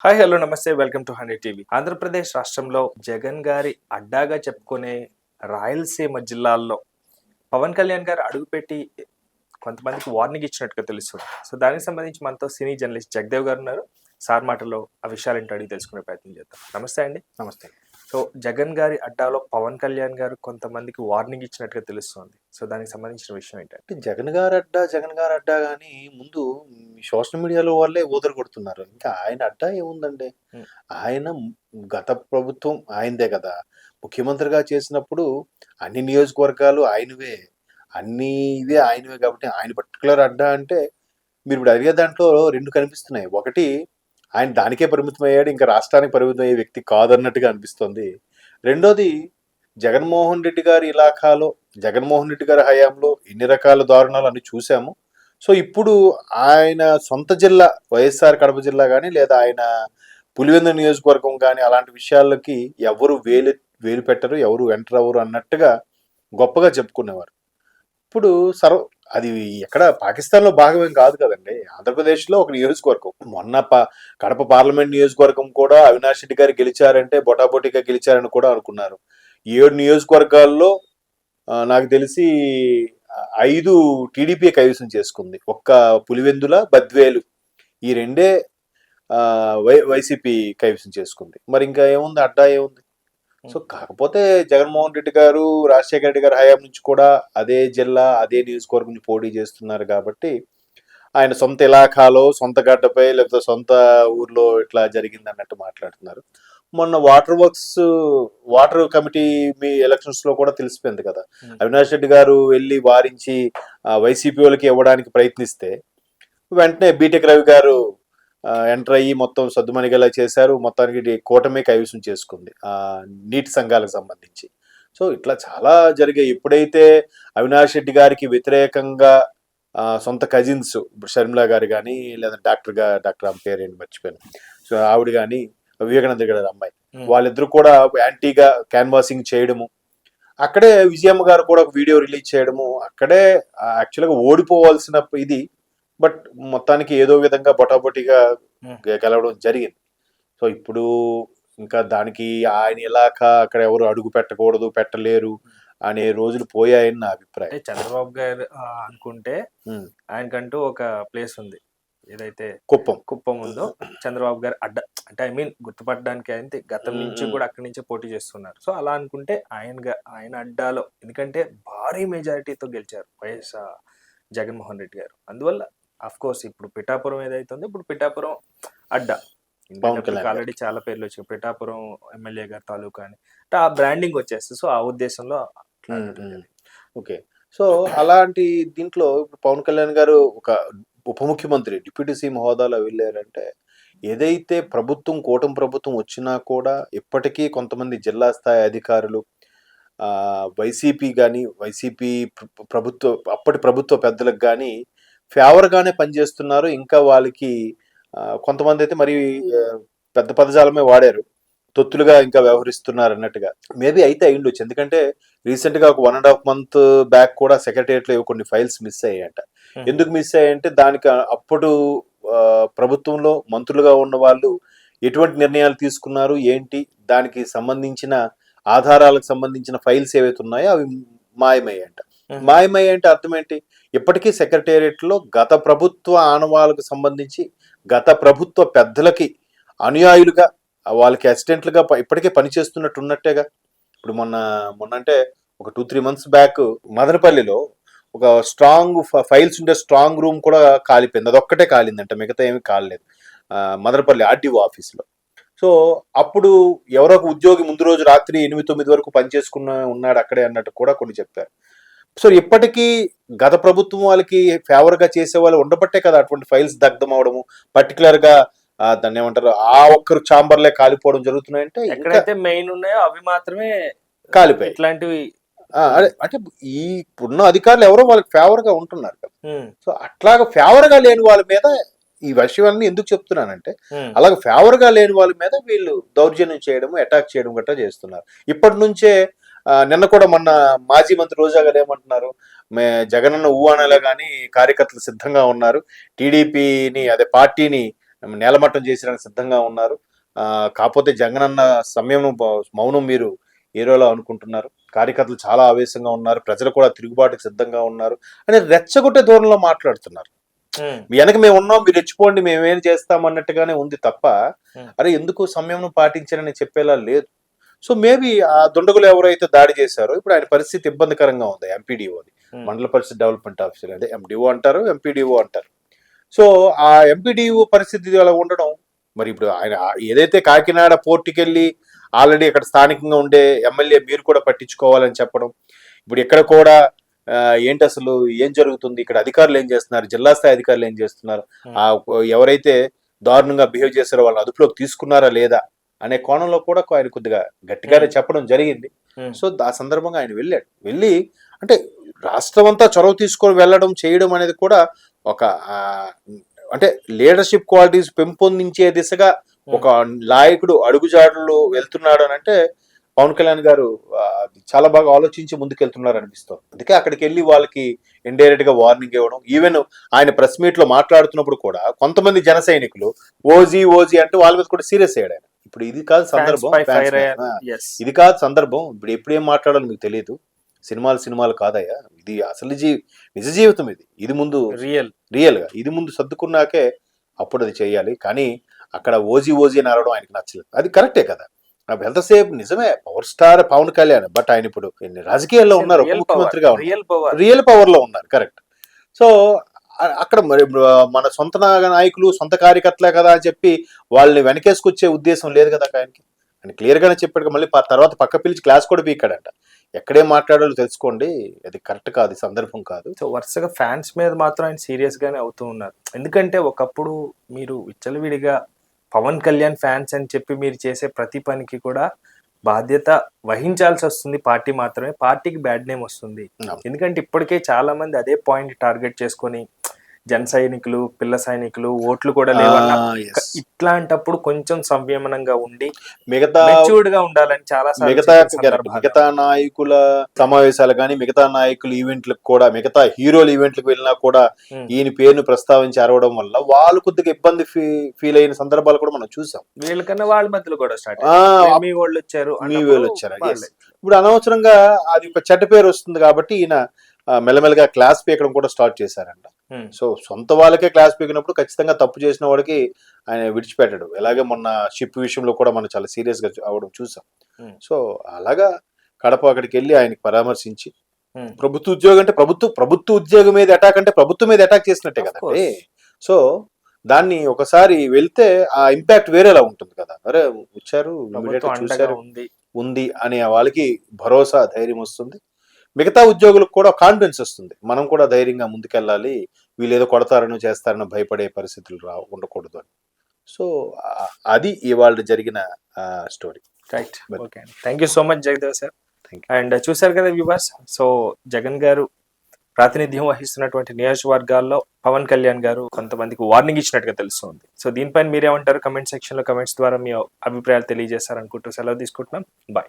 Hi hello నమస్తే welcome to 100 TV. Andhra Pradesh రాష్ట్రంలో జగన్ గారి అడ్డాగా చెప్పుకునే రాయలసీమ జిల్లాల్లో పవన్ కళ్యాణ్ గారు అడుగుపెట్టి కొంతమందికి వార్నింగ్ ఇచ్చినట్టుగా తెలుస్తుంది. సో దానికి సంబంధించి మనతో సినీ జర్నలిస్ట్ జగదేవ్ గారు ఉన్నారు. సార్ మాటల్లో ఆ విషయాలేంటో అడిగి తెలుసుకునే ప్రయత్నం చేద్దాం. నమస్తే అండి. నమస్తే. సో జగన్ గారి అడ్డాలో పవన్ కళ్యాణ్ గారు కొంతమందికి వార్నింగ్ ఇచ్చినట్టుగా తెలుస్తుంది. సో దానికి సంబంధించిన విషయం ఏంటంటే అంటే జగన్ గారు అడ్డా గాని ముందు సోషల్ మీడియాలో వాళ్ళే ఊదర కొడుతున్నారు. ఇంకా ఆయన అడ్డా ఏముందండి? హ్మ్. ఆయన గత ప్రభుత్వం ఆయనదే కదా! ముఖ్యమంత్రిగా చేసినప్పుడు అన్ని నియోజకవర్గాలు ఆయనవే. అన్నీ ఇవే ఆయనవే కాబట్టి ఆయన పర్టిక్యులర్ అడ్డా అంటే మీరిప్పుడు అడిగే దాంట్లో 2 కనిపిస్తున్నాయి. ఒకటి ఆయన దానికే పరిమితమయ్యాడు. ఇంకా రాష్ట్రానికి పరిమితమయ్యే వ్యక్తి కాదన్నట్టుగా అనిపిస్తోంది. రెండోది జగన్మోహన్ రెడ్డి గారి ఇలాఖాలో, జగన్మోహన్ రెడ్డి గారి హయాంలో ఎన్ని రకాల దారుణాలు అన్ని చూసాము. సో ఇప్పుడు ఆయన సొంత జిల్లా వైఎస్ఆర్ కడప జిల్లా కానీ లేదా ఆయన పులివెందుల నియోజకవర్గం కానీ అలాంటి విషయాలకి ఎవరు వేలు పెట్టరు, ఎవరు ఎంటర్ అవ్వరు అన్నట్టుగా గొప్పగా చెప్పుకునేవారు. ఇప్పుడు అది ఎక్కడ పాకిస్తాన్‌లో భాగమేం కాదు కదండీ! ఆంధ్రప్రదేశ్‌లో ఒక నియోజకవర్గం. మొన్న కడప పార్లమెంట్ నియోజకవర్గం కూడా అవినాష్ రెడ్డి గారు గెలిచారంటే బొటాబొటిగా గెలిచారని కూడా అనుకున్నారు. 7 నియోజకవర్గాల్లో నాకు తెలిసి 5 టీడీపీ కైవసం చేసుకుంది. ఒక్క పులివెందుల, బద్వేలు ఈ రెండే వైసీపీ కైవసం చేసుకుంది. మరి ఇంకా ఏముంది? అడ్డా ఏముంది? సో కాకపోతే జగన్మోహన్ రెడ్డి గారు, రాజశేఖర రెడ్డి గారి హయాం నుంచి కూడా అదే జిల్లా, అదే నియోజకవర్గం నుంచి పోటీ చేస్తున్నారు కాబట్టి ఆయన సొంత ఇలాఖాలో, సొంత గడ్డపై లేకపోతే సొంత ఊర్లో ఇట్లా జరిగింది అన్నట్టు మాట్లాడుతున్నారు. మొన్న వాటర్ కమిటీ మీ ఎలక్షన్స్ లో కూడా తెలిసిపోయింది కదా. అవినాష్ రెడ్డి గారు వెళ్ళి వారించి వైసీపీ వాళ్ళకి ఇవ్వడానికి ప్రయత్నిస్తే వెంటనే బీటెక్ రవి గారు ఎంటర్ అయ్యి మొత్తం సద్దుమణిగేలా చేశారు. మొత్తానికి కూటమి కైవసం చేసుకుంది నీటి సంఘాలకు సంబంధించి. సో ఇట్లా చాలా జరిగాయి. ఎప్పుడైతే అవినాష్ రెడ్డి గారికి వ్యతిరేకంగా సొంత కజిన్స్ షర్మిల గారు కానీ లేదా డాక్టర్ ఆమె పేరు ఏంటి మర్చిపోయాను, సో ఆవిడ కానీ వివేకానంద గారి అమ్మాయి వాళ్ళిద్దరు కూడా యాంటీగా క్యాన్వాసింగ్ చేయడము, అక్కడే విజయమ్మ గారు కూడా ఒక వీడియో రిలీజ్ చేయడము, అక్కడే యాక్చువల్గా ఓడిపోవాల్సిన ఇది బట్ మొత్తానికి ఏదో విధంగా బొటాబొటిగా గెలవడం జరిగింది. సో ఇప్పుడు ఇంకా దానికి ఆయన ఇలాక అక్కడ ఎవరు అడుగు పెట్టకూడదు, పెట్టలేరు అనే రోజులు పోయాయని నా అభిప్రాయం. అంటే చంద్రబాబు గారు అనుకుంటే ఆయనకంటూ ఒక ప్లేస్ ఉంది, ఏదైతే కుప్పం ఉందో చంద్రబాబు గారు అడ్డ అంటే ఐ మీన్ గుర్తుపట్టడానికి అయితే గతం నుంచి కూడా అక్కడి నుంచే పోటీ చేస్తున్నారు. సో అలా అనుకుంటే ఆయన అడ్డాలో ఎందుకంటే భారీ మెజారిటీతో గెలిచారు వైఎస్ జగన్మోహన్ రెడ్డి గారు. అందువల్ల అఫ్ కోర్స్ ఇప్పుడు పిఠాపురం ఏదైతే ఉందో ఇప్పుడు పిఠాపురం అడ్డా ఆల్రెడీ చాలా పేర్లు వచ్చాయి. పిఠాపురం ఎమ్మెల్యే గారి తాలూకా అని ఆ బ్రాండింగ్ వచ్చేస్తుంది. సో ఆ ఉద్దేశంలో ఓకే. సో అలాంటి దీంట్లో ఇప్పుడు పవన్ కళ్యాణ్ గారు ఒక ఉప ముఖ్యమంత్రి డిప్యూటీ సీఎం హోదాలో వెళ్ళారంటే ఏదైతే కూటమి ప్రభుత్వం వచ్చినా కూడా ఇప్పటికీ కొంతమంది జిల్లా స్థాయి అధికారులు వైసీపీ కానీ వైసీపీ అప్పటి ప్రభుత్వ పెద్దలకు కానీ ఫేవర్గానే పనిచేస్తున్నారు. ఇంకా వాళ్ళకి కొంతమంది అయితే మరి పెద్ద పదజాలమే వాడారు, తొత్తులుగా ఇంకా వ్యవహరిస్తున్నారు అన్నట్టుగా. మేబీ అయితే అయ్యుండొచ్చు. ఎందుకంటే రీసెంట్ గా ఒక 1.5 month బ్యాక్ కూడా సెక్రటరియట్ లో కొన్ని ఫైల్స్ మిస్ అయ్యాయంట. ఎందుకు మిస్ అయ్యాయంటే దానికి అప్పుడు ప్రభుత్వంలో మంత్రులుగా ఉన్న వాళ్ళు ఎటువంటి నిర్ణయాలు తీసుకున్నారు ఏంటి, దానికి సంబంధించిన ఆధారాలకు సంబంధించిన ఫైల్స్ ఏవైతే ఉన్నాయో అవి మాయమయ్యాయంట. మాయమయ్యంటే అర్థం ఏంటి? ఇప్పటికీ సెక్రటేరియట్ లో గత ప్రభుత్వ ఆనవాళ్ళకు సంబంధించి గత ప్రభుత్వ పెద్దలకి అనుయాయులుగా వాళ్ళకి అసిస్టెంట్లుగా ఇప్పటికే పనిచేస్తున్నట్టు ఉన్నట్టేగా. ఇప్పుడు మొన్న అంటే ఒక 2-3 months బ్యాక్ మదనపల్లిలో ఒక స్ట్రాంగ్ ఫైల్స్ ఉండే స్ట్రాంగ్ రూమ్ కూడా కాలిపోయింది. అదొక్కటే కాలిందంట, మిగతా ఏమీ కాలేదు మదనపల్లి ఆర్డీఓ ఆఫీస్లో. సో అప్పుడు ఎవరో ఒక ఉద్యోగి ముందు రోజు రాత్రి 8-9 వరకు ఉన్నాడు అక్కడే అన్నట్టు కూడా కొన్ని చెప్పారు. సో ఇప్పటికీ గత ప్రభుత్వం వాళ్ళకి ఫేవర్గా చేసే వాళ్ళు ఉండబట్టే కదా అటువంటి ఫైల్స్ దగ్ధం అవడము, పర్టికులర్ గా దాన్ని ఏమంటారు ఆ ఒక్కరు ఛాంబర్లే కాలిపోవడం జరుగుతున్నాయంటే ఎక్కడైతే మెయిన్ ఉన్నాయో అవి మాత్రమే కాలిపోయి ఇట్లాంటివి. అదే అంటే ఈ ఇప్పుడున్న అధికారులు ఎవరో వాళ్ళకి ఫేవర్ గా ఉంటున్నారు కదా. సో అట్లాగా ఫేవర్ గా లేని వాళ్ళ మీద ఈ విషయాన్ని ఎందుకు చెప్తున్నానంటే అలాగే ఫేవర్ గా లేని వాళ్ళ మీద వీళ్ళు దౌర్జన్యం చేయడం, అటాక్ చేయడం గట్రా చేస్తున్నారు. ఇప్పటి నుంచే నిన్న కూడా మొన్న మాజీ మంత్రి రోజా గారు ఏమంటున్నారు, జగనన్న ఊహానలో కానీ కార్యకర్తలు సిద్ధంగా ఉన్నారు, టీడీపీని అదే పార్టీని నేలమట్టం చేసడానికి సిద్ధంగా ఉన్నారు. కాకపోతే జగనన్న మౌనం మీరు ఏరోలా అనుకుంటున్నారు. కార్యకర్తలు చాలా ఆవేశంగా ఉన్నారు. ప్రజలు కూడా తిరుగుబాటుకు సిద్ధంగా ఉన్నారు అని రెచ్చగొట్టే ధోరణిలో మాట్లాడుతున్నారు. మీ వెనక మేము ఉన్నాం, మీరు రెచ్చిపోండి, మేమేం చేస్తాం అన్నట్టుగానే ఉంది తప్ప అరే ఎందుకు సంయమనం పాటించారని చెప్పేలా లేదు. సో మేబీ ఆ దుండగులు ఎవరైతే దాడి చేశారో ఇప్పుడు ఆయన పరిస్థితి ఇబ్బందికరంగా ఉంది. ఎంపీడీఓది, మండల పరిషత్ డెవలప్మెంట్ ఆఫీసర్, అదే ఎండిఓ అంటారు, ఎంపీడీఓ అంటారు. సో ఆ ఎంపీడీఓ పరిస్థితి అలా ఉండడం, మరి ఇప్పుడు ఆయన ఏదైతే కాకినాడ పోర్టుకి వెళ్ళి ఆల్రెడీ అక్కడ స్థానికంగా ఉండే ఎమ్మెల్యే మీరు కూడా పట్టించుకోవాలని చెప్పడం, ఇప్పుడు ఇక్కడ కూడా ఏంటి అసలు ఏం జరుగుతుంది, ఇక్కడ అధికారులు ఏం చేస్తున్నారు, జిల్లా స్థాయి అధికారులు ఏం చేస్తున్నారు, ఆ ఎవరైతే దారుణంగా బిహేవ్ చేశారో వాళ్ళని అదుపులోకి తీసుకున్నారా లేదా అనే కోణంలో కూడా ఆయన కొద్దిగా గట్టిగానే చెప్పడం జరిగింది. సో ఆ సందర్భంగా ఆయన వెళ్ళి అంటే రాష్ట్రం అంతా చొరవ తీసుకొని వెళ్ళడం చేయడం అనేది కూడా ఒక అంటే లీడర్షిప్ క్వాలిటీస్ పెంపొందించే దిశగా ఒక నాయకుడు అడుగుజాడలు వెళ్తున్నాడు అని అంటే పవన్ కళ్యాణ్ గారు చాలా బాగా ఆలోచించి ముందుకెళ్తున్నారు అనిపిస్తుంది. అందుకే అక్కడికి వెళ్ళి వాళ్ళకి ఇండైరెక్ట్ గా వార్నింగ్ ఇవ్వడం, ఈవెన్ ఆయన ప్రెస్ మీట్ లో మాట్లాడుతున్నప్పుడు కూడా కొంతమంది జన సైనికులు ఓజీ అంటే వాళ్ళ మీద కూడా సీరియస్ అయ్యాడు ఆయన. ఇప్పుడు ఇది కాదు సందర్భం, ఇది కాదు సందర్భం, ఇప్పుడు ఎప్పుడేం మాట్లాడాలో మీకు తెలియదు, సినిమాలు కాదయ్యా, ఇది అసలు నిజ జీవితం, ఇది ముందు రియల్ గా ఇది ముందు సర్దుకున్నాకే అప్పుడు అది చెయ్యాలి. కానీ అక్కడ ఓజీ అని అనడం ఆయనకు నచ్చలేదు. అది కరెక్టే కదా, ఎంతసేపు నిజమే power star Pawan Kalyan, but ఆయన ఇప్పుడు రాజకీయాల్లో ఉన్నారు, ఉప ముఖ్యమంత్రిగా ఉన్నారు, రియల్ పవర్ లో ఉన్నారు, కరెక్ట్. సో అక్కడ మరి మన సొంత నాయకులు సొంత కార్యకర్తలే కదా అని చెప్పి వాళ్ళని వెనకేసుకొచ్చే ఉద్దేశం లేదు కదా ఆయనకి. ఆయన క్లియర్ గానే చెప్పాడు, మళ్ళీ తర్వాత పక్క పిలిచి క్లాస్ కూడా పీకాడంట. ఎక్కడేం మాట్లాడాలో తెలుసుకోండి, అది కరెక్ట్ కాదు, సందర్భం కాదు. సో వరుసగా ఫ్యాన్స్ మీద మాత్రం ఆయన సీరియస్ గానే అవుతూ ఉన్నారు. ఎందుకంటే ఒకప్పుడు మీరు విచ్చలవిడిగా పవన్ కళ్యాణ్ ఫ్యాన్స్ అని చెప్పి మీరు చేసే ప్రతి పనికి కూడా బాధ్యత వహించాల్సి వస్తుంది పార్టీ మాత్రమే, పార్టీకి బ్యాడ్ నేమ్ వస్తుంది. ఎందుకంటే ఇప్పటికే చాలా మంది అదే పాయింట్ టార్గెట్ చేసుకొని జన సైనికులు, పిల్ల సైనికులు, ఓట్లు కూడా లేవన్న ఇట్లాంటప్పుడు కొంచెం సంయమనంగా ఉండి మెచ్యూర్డ్ గా ఉండాలని చాలా మిగతా నాయకుల సమావేశాలు కానీ మిగతా నాయకుల ఈవెంట్లకు కూడా మిగతా హీరోల ఈవెంట్లకు వెళ్ళినా కూడా ఈయన పేరును ప్రస్తావించి అరవడం వల్ల వాళ్ళు కొద్దిగా ఇబ్బంది ఫీల్ అయిన సందర్భాలు కూడా మనం చూసాం. వీళ్ళకన్నా వాళ్ళ మధ్యలో కూడా స్టార్ట్ మీ వాళ్ళు వచ్చారు. ఇప్పుడు అనవసరంగా అది ఒక చెడ్డ పేరు వస్తుంది కాబట్టి ఈయన మెల్లమెల్లగా క్లాస్ పీకడం కూడా స్టార్ట్ చేశారంట. సో సొంత వాళ్ళకే క్లాస్ పీకినప్పుడు ఖచ్చితంగా తప్పు చేసిన వాడికి ఆయన విడిచిపెట్టాడు. ఎలాగే మొన్న షిప్ విషయంలో కూడా మనం చాలా సీరియస్ గా అవడం చూసాం. సో అలాగా కడప అక్కడికి వెళ్ళి ఆయనకి పరామర్శించి, ప్రభుత్వ ఉద్యోగం అంటే ప్రభుత్వ ఉద్యోగం మీద అటాక్ అంటే ప్రభుత్వం మీద అటాక్ చేసినట్టే కదండి. సో దాన్ని ఒకసారి వెళ్తే ఆ ఇంపాక్ట్ వేరేలా ఉంటుంది కదా. అరే వచ్చారు చూశారు ఉంది అనే వాళ్ళకి భరోసా, ధైర్యం వస్తుంది. మిగతా ఉద్యోగులకు కూడా కాన్ఫిడెన్స్ వస్తుంది, మనం కూడా ధైర్యంగా ముందుకెళ్ళాలి, వీళ్ళు ఏదో కొడతారనో చేస్తారనో భయపడే పరిస్థితులు ఉండకూడదు అని. సో అది ఇవాళ జరిగిన story. Right, okay, thank you so much Jagdev sir. And చూసారు కదా వ్యూవర్స్, సో జగన్ గారు ప్రాతినిధ్యం వహిస్తున్నటువంటి నియోజకవర్గాల్లో పవన్ కళ్యాణ్ గారు కొంతమందికి వార్నింగ్ ఇచ్చినట్టుగా తెలుస్తుంది. సో దీనిపైన మీరేమంటారు? కమెంట్ సెక్షన్ లో కమెంట్స్ ద్వారా మీ అభిప్రాయాలు తెలియజేస్తారనుకుంటూ సెలవు తీసుకుంటున్నాం. బాయ్.